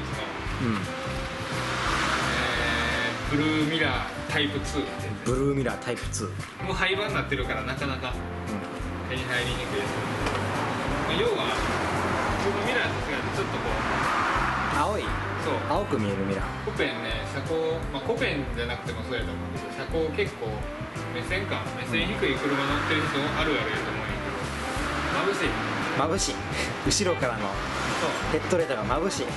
ツの、ブルーミラータイプ2ってやつ。ブルーミラータイプ2。もう廃盤になってるからなかなか手に入りにくいやつ。要は普通のミラーと違ってちょっとこう青い、そう青く見えるミラー。コペンね、車高、コペンじゃなくてもそうやと思うけど、車高結構目線低い車乗ってる人あるあるやと思うんやけど、眩しい。眩しい。後ろからのそうヘッドレートが眩しい。って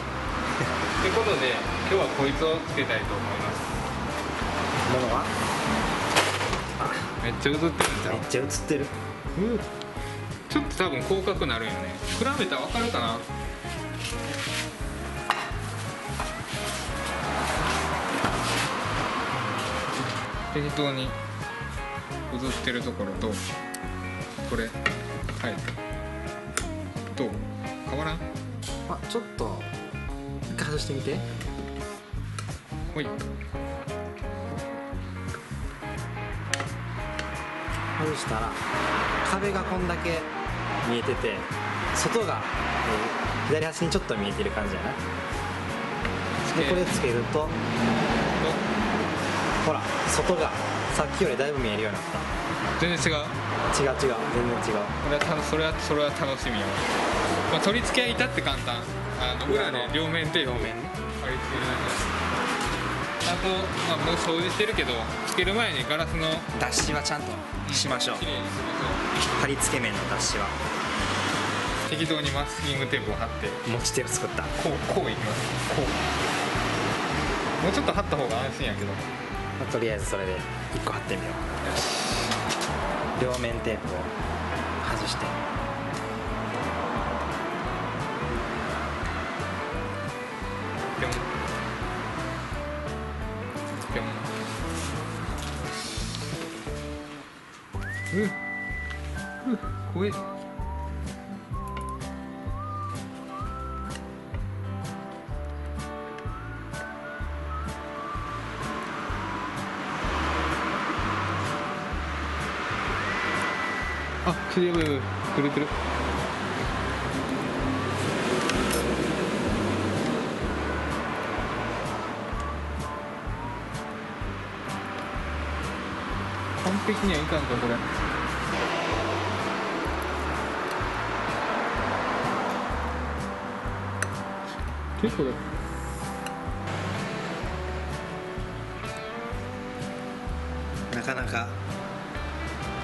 ことで今日はこいつをつけたいと思います。ものはめっちゃ映ってるんちゃう？めっちゃ映ってる。ちょっと多分広角なるんよね。比べたら分かるかな。適当に映ってるところとこれはいどう変わらん？ちょっと一回外してみて。ほい。外したら壁がこんだけ見えてて、外が、左端にちょっと見えてる感じじゃない？でこれつけるとほら外がさっきよりだいぶ見えるようになった。全然違う。違う全然違う。それは楽しみよ。取り付けは至って簡単。裏で両面テープ貼り付けるだけ。あと、もう掃除してるけどつける前にガラスの脱脂はちゃんとしましょう。きれいにする貼り付け面の脱脂はと適当にマスキングテープを貼って持ち手を作った。こういきます。こうもうちょっと貼った方が安心やけど、とりあえずそれで1個貼ってみよう。両面テープを外して、ぴょんぴょん。怖え。あ、くるくる。完璧にはいかんかこれ。結構だ。なかなか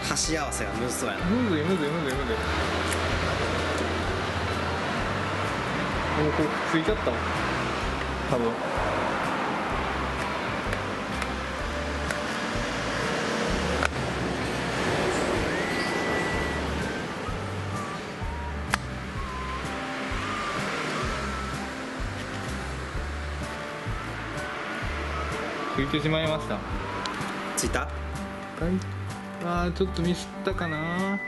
箸合わせがむずそうやな。むずい。もうこれついちゃったわ多分。ついてしまいました。ついた？ちょっとミスったかな。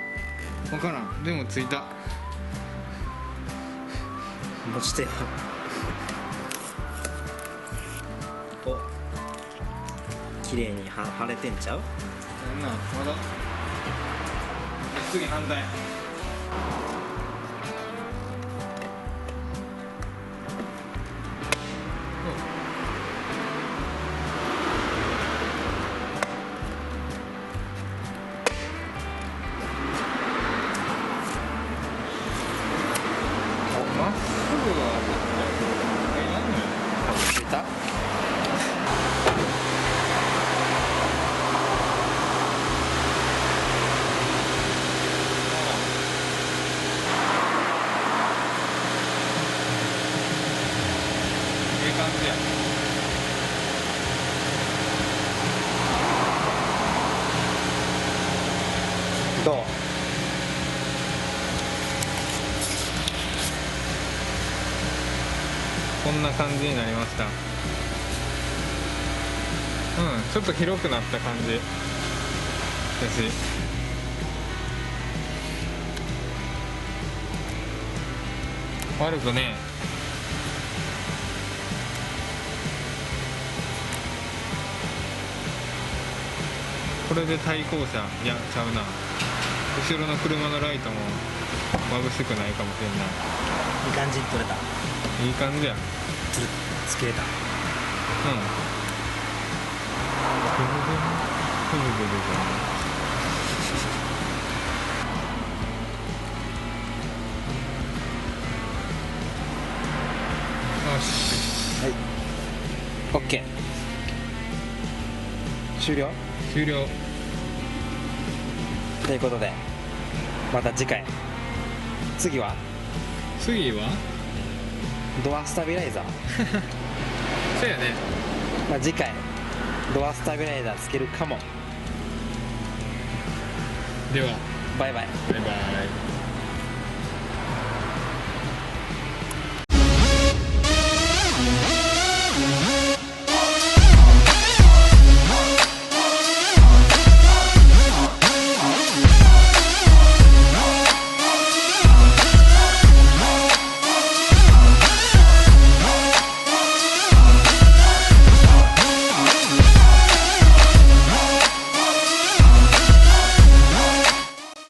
分からん。でもついた。持ち手を綺麗に貼れてんちゃう？まだ次反対。まっすぐはついた？感じや。どう？こんな感じになりました。ちょっと広くなった感じだし、悪くねえ。これで対向車、いやちゃうな、後ろの車のライトも眩しくないかもしれない。いい感じに撮れた。いい感じや。つるつけれた。うんふむふむふむふむよしはい OK 終了終了。ということでまた次回。次は次はドアスタビライザーそうやね。まあ次回ドアスタビライザーつけるかも。ではバイバイ。バイバイ。